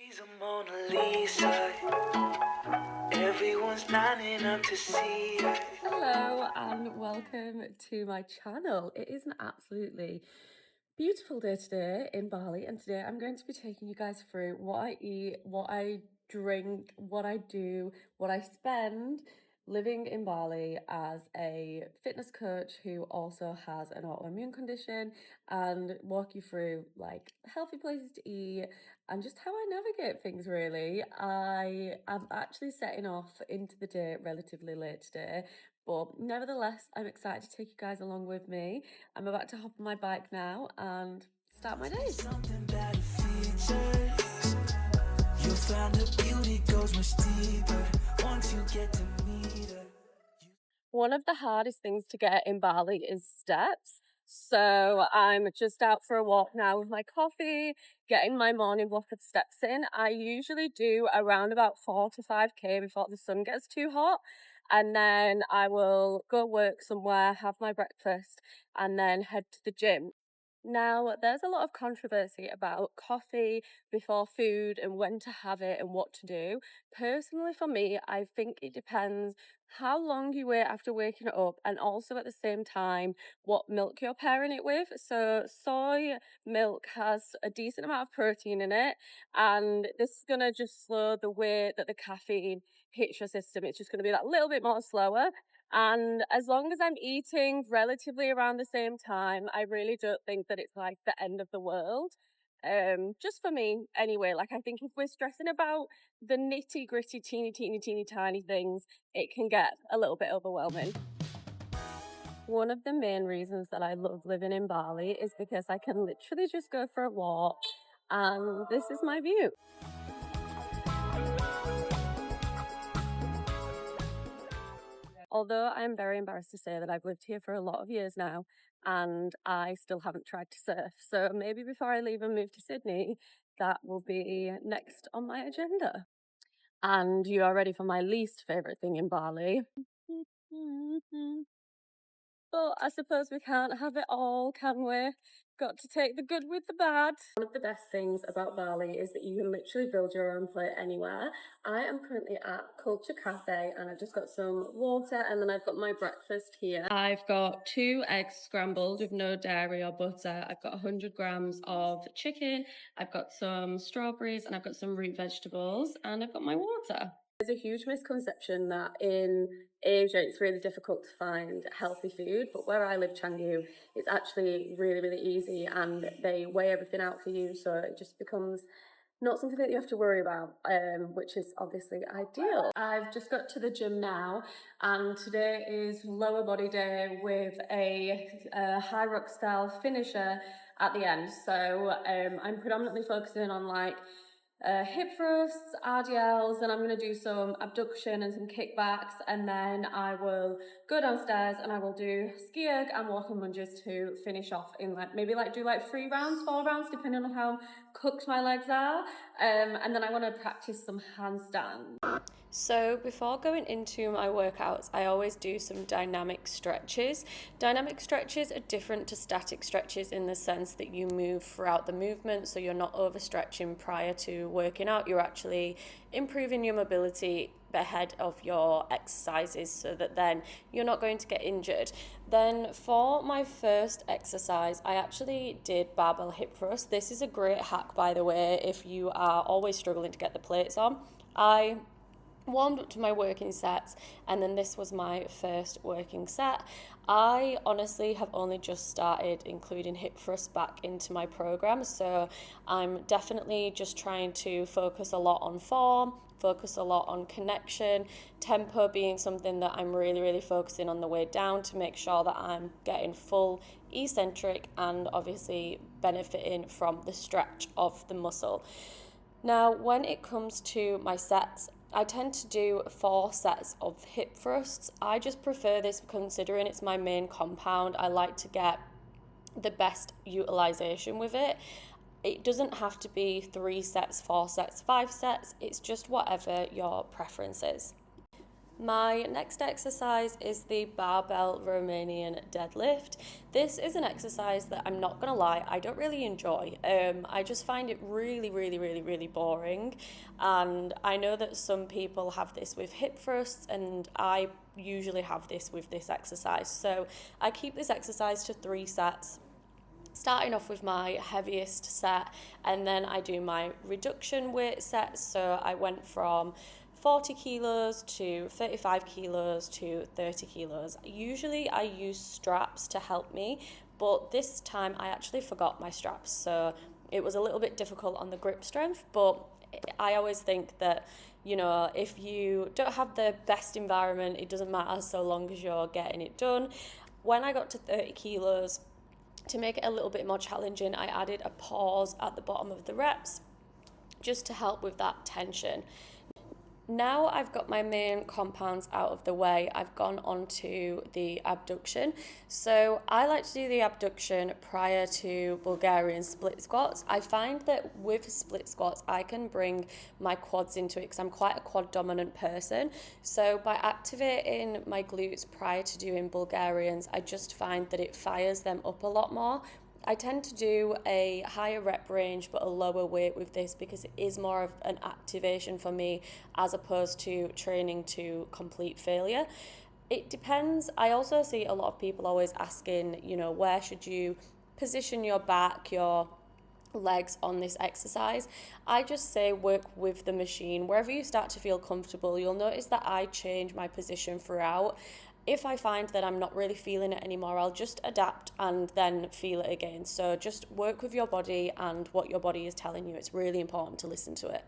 She's a Mona Lisa. Everyone's lining up to see her. Hello and welcome to my channel. It is an absolutely beautiful day today in Bali, and today I'm going to be taking you guys through what I eat, what I drink, what I do, what I spend living in Bali as a fitness coach who also has an autoimmune condition, and walk you through like healthy places to eat and just how I navigate things really. I am actually setting off into the day relatively late today, but nevertheless, I'm excited to take you guys along with me. I'm about to hop on my bike now and start my day. Something about her features. You'll find her beauty goes much deeper once you get to meet her. One of the hardest things to get in Bali is steps. So I'm just out for a walk now with my coffee, getting my morning block of steps in. I usually do around about 4 to 5k before the sun gets too hot. And then I will go work somewhere, have my breakfast, and then head to the gym. Now, there's a lot of controversy about coffee before food and when to have it and what to do. Personally, for me, I think it depends how long you wait after waking up, and also at the same time what milk you're pairing it with. So soy milk has a decent amount of protein in it, and this is going to just slow the way that the caffeine hits your system. It's just going to be that little bit more slower. And as long as I'm eating relatively around the same time, I really don't think that it's like the end of the world. Just for me anyway. Like, I think if we're stressing about the nitty gritty, teeny tiny things, it can get a little bit overwhelming. One of the main reasons that I love living in Bali is because I can literally just go for a walk and this is my view. Although I'm very embarrassed to say that I've lived here for a lot of years now and I still haven't tried to surf. So maybe before I leave and move to Sydney, that will be next on my agenda. And you are ready for my least favourite thing in Bali. But I suppose we can't have it all, can we? Got to take the good with the bad. One of the best things about Bali is that you can literally build your own plate anywhere. I am currently at Culture Cafe and I've just got some water and then I've got my breakfast here. I've got 2 eggs scrambled with no dairy or butter. I've got 100 grams of chicken. I've got some strawberries and I've got some root vegetables and I've got my water. There's a huge misconception that in Asia it's really difficult to find healthy food, but where I live, Canggu, it's actually really easy and they weigh everything out for you, so it just becomes not something that you have to worry about, which is obviously ideal. I've just got to the gym now and today is lower body day with a high rock style finisher at the end. So I'm predominantly focusing on like hip thrusts, RDLs, then I'm going to do some abduction and some kickbacks, and then I will go downstairs and I will do ski erg and walking lunges to finish off in like maybe like do like 3 rounds, 4 rounds, depending on how cooked my legs are, and then I want to practice some handstands. So before going into my workouts, I always do some dynamic stretches. Dynamic stretches are different to static stretches in the sense that you move throughout the movement, so you're not overstretching prior to working out. You're actually improving your mobility ahead of your exercises so that then you're not going to get injured. Then for my first exercise, I actually did barbell hip thrust. This is a great hack, by the way, if you are always struggling to get the plates on. I warmed up to my working sets and then this was my first working set. I honestly have only just started including hip thrust back into my program, so I'm definitely just trying to focus a lot on form, focus a lot on connection, tempo being something that I'm really focusing on the way down to make sure that I'm getting full eccentric and obviously benefiting from the stretch of the muscle. Now, when it comes to my sets, I tend to do 4 sets of hip thrusts. I just prefer this considering it's my main compound. I like to get the best utilization with it. It doesn't have to be 3 sets, 4 sets, 5 sets. It's just whatever your preference is. My next exercise is the barbell Romanian deadlift. This is an exercise that I'm not gonna lie, I don't really enjoy. I just find it really boring. And I know that some people have this with hip thrusts, and I usually have this with this exercise. So I keep this exercise to 3 sets, starting off with my heaviest set, and then I do my reduction weight sets. So I went from 40 kilos to 35 kilos to 30 kilos. Usually I use straps to help me, but this time I actually forgot my straps, so it was a little bit difficult on the grip strength. But I always think that, you know, if you don't have the best environment, it doesn't matter so long as you're getting it done. When I got to 30 kilos, to make it a little bit more challenging, I added a pause at the bottom of the reps just to help with that tension. Now I've got my main compounds out of the way, I've gone on to the abduction. So I like to do the abduction prior to Bulgarian split squats. I find that with split squats, I can bring my quads into it because I'm quite a quad dominant person. So by activating my glutes prior to doing Bulgarians, I just find that it fires them up a lot more. I tend to do a higher rep range but a lower weight with this because it is more of an activation for me as opposed to training to complete failure. It depends. I also see a lot of people always asking, you know, where should you position your back, your legs on this exercise. I just say work with the machine. Wherever you start to feel comfortable, you'll notice that I change my position throughout. If I find that I'm not really feeling it anymore, I'll just adapt and then feel it again. So just work with your body and what your body is telling you. It's really important to listen to it.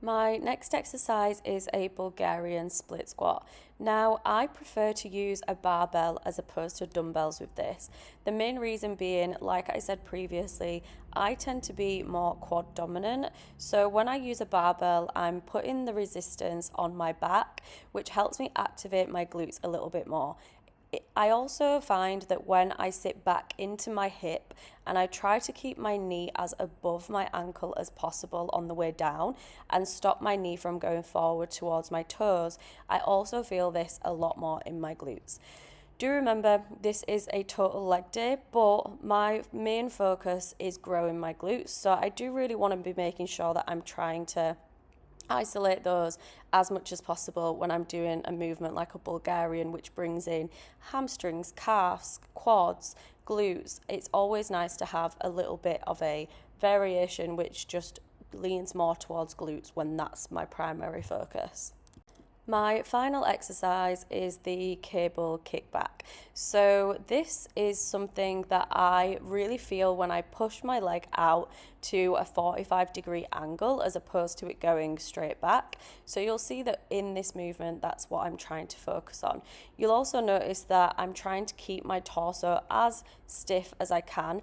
My next exercise is a Bulgarian split squat. Now, I prefer to use a barbell as opposed to dumbbells with this. The main reason being, like I said previously, I tend to be more quad dominant. So when I use a barbell, I'm putting the resistance on my back, which helps me activate my glutes a little bit more. I also find that when I sit back into my hip and I try to keep my knee as above my ankle as possible on the way down and stop my knee from going forward towards my toes, I also feel this a lot more in my glutes. Do remember, this is a total leg day, but my main focus is growing my glutes. So I do really want to be making sure that I'm trying to isolate those as much as possible when I'm doing a movement like a Bulgarian, which brings in hamstrings, calves, quads, glutes. It's always nice to have a little bit of a variation which just leans more towards glutes when that's my primary focus. My final exercise is the cable kickback. So this is something that I really feel when I push my leg out to a 45-degree angle as opposed to it going straight back. So you'll see that in this movement, that's what I'm trying to focus on. You'll also notice that I'm trying to keep my torso as stiff as I can.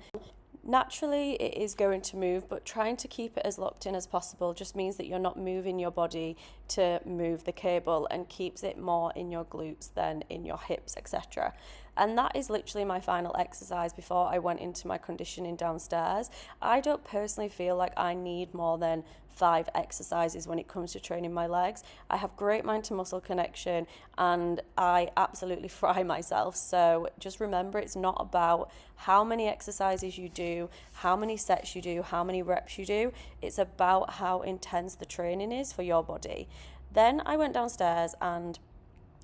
Naturally, it is going to move, but trying to keep it as locked in as possible just means that you're not moving your body to move the cable and keeps it more in your glutes than in your hips, etc. And that is literally my final exercise before I went into my conditioning downstairs. I don't personally feel like I need more than 5 exercises when it comes to training my legs. I have great mind to muscle connection and I absolutely fry myself. So just remember, it's not about how many exercises you do, how many sets you do, how many reps you do. It's about how intense the training is for your body. Then I went downstairs and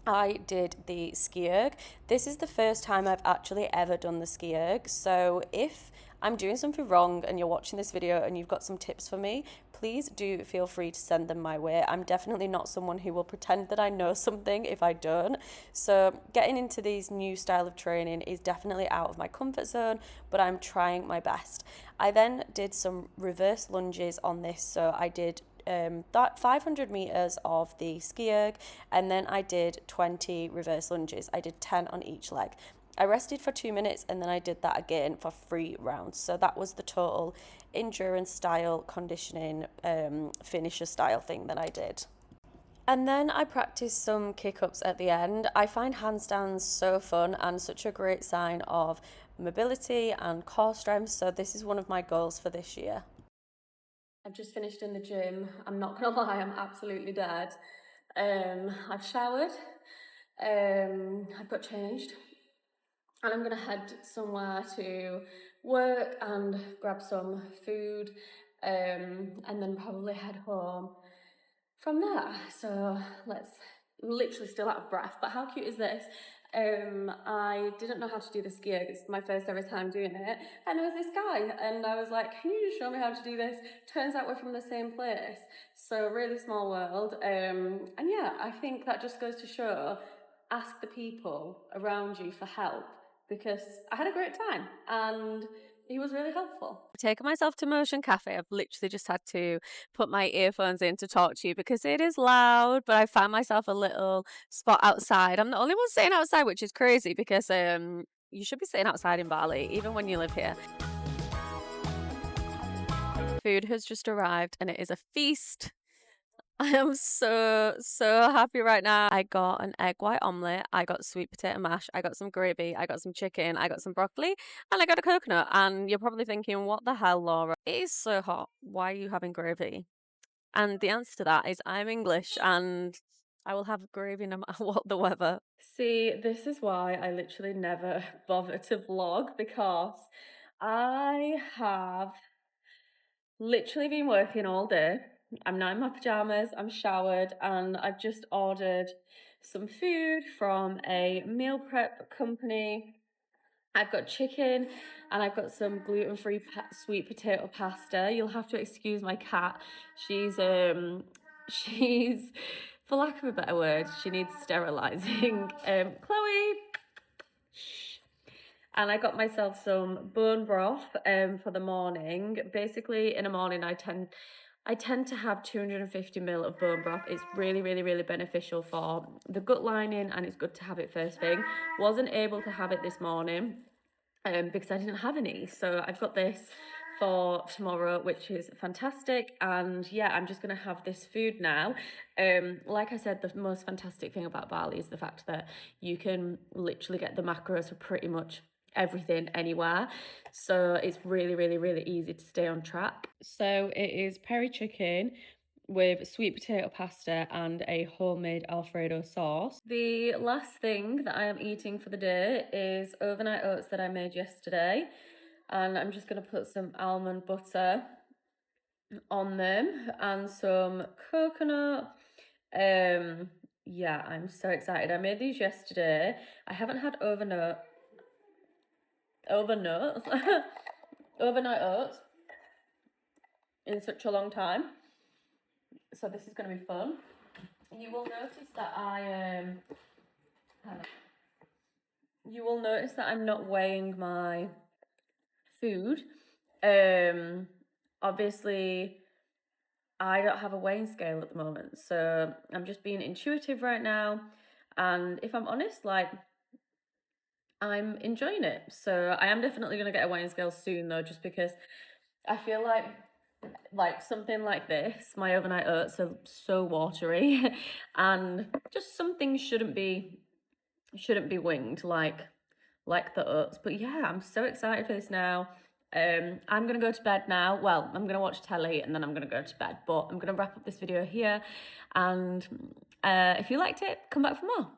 I did the ski erg. This is the first time I've actually ever done the ski erg. So if I'm doing something wrong and you're watching this video and you've got some tips for me, please do feel free to send them my way. I'm definitely not someone who will pretend that I know something if I don't. So getting into these new style of training is definitely out of my comfort zone, but I'm trying my best. I then did some reverse lunges on this. So I did that 500 meters of the ski erg, and then I did 20 reverse lunges. I did 10 on each leg. I rested for 2 minutes and then I did that again for 3 rounds. So that was the total endurance style, conditioning, finisher style thing that I did. And then I practiced some kick-ups at the end. I find handstands so fun and such a great sign of mobility and core strength. So this is one of my goals for this year. I've just finished in the gym. I'm not gonna lie, I'm absolutely dead. I've showered, I've got changed, and I'm gonna head somewhere to work and grab some food, and then probably head home from there. So let's literally still out of breath, but how cute is this? I didn't know how to do the skier. It's my first ever time doing it, and there was this guy, and I was like, "Can you just show me how to do this?" Turns out we're from the same place, so really small world. And yeah, I think that just goes to show: ask the people around you for help, because I had a great time and he was really helpful. I've taken myself to Motion Cafe. I've literally just had to put my earphones in to talk to you because it is loud, but I found myself a little spot outside. I'm the only one sitting outside, which is crazy because you should be sitting outside in Bali, even when you live here. Food has just arrived and it is a feast. I am so happy right now. I got an egg white omelette, I got sweet potato mash, I got some gravy, I got some chicken, I got some broccoli, and I got a coconut. And you're probably thinking, what the hell, Laura? It is so hot. Why are you having gravy? And the answer to that is I'm English and I will have gravy no matter what the weather. See, this is why I literally never bother to vlog, because I have literally been working all day. I'm now in my pajamas, I'm showered, and I've just ordered some food from a meal prep company. I've got chicken and I've got some gluten-free sweet potato pasta. You'll have to excuse my cat. She's she's, for lack of a better word, she needs sterilizing. Chloe, shh. And I got myself some bone broth for the morning. Basically, in the morning, I tend to have 250 ml of bone broth. It's really beneficial for the gut lining, and it's good to have it first thing. Wasn't able to have it this morning because I didn't have any. So I've got this for tomorrow, which is fantastic. And yeah, I'm just going to have this food now. Like I said, the most fantastic thing about Bali is the fact that you can literally get the macros for pretty much everything anywhere. So it's really easy to stay on track. So it is peri chicken with sweet potato pasta and a homemade Alfredo sauce. The last thing that I am eating for the day is overnight oats that I made yesterday, and I'm just going to put some almond butter on them and some coconut. Yeah, I'm so excited. I made these yesterday. I haven't had overnight oats in such a long time, so this is going to be fun. You will notice that I'm not weighing my food. Obviously I don't have a weighing scale at the moment, so I'm just being intuitive right now, and if I'm honest, like, I'm enjoying it. So I am definitely going to get a weighing scale soon though, just because I feel like something like this, my overnight oats are so watery and just some things shouldn't be winged like the oats. But yeah, I'm so excited for this now. I'm gonna go to bed now. Well, I'm gonna watch telly and then I'm gonna go to bed, but I'm gonna wrap up this video here, and if you liked it, come back for more.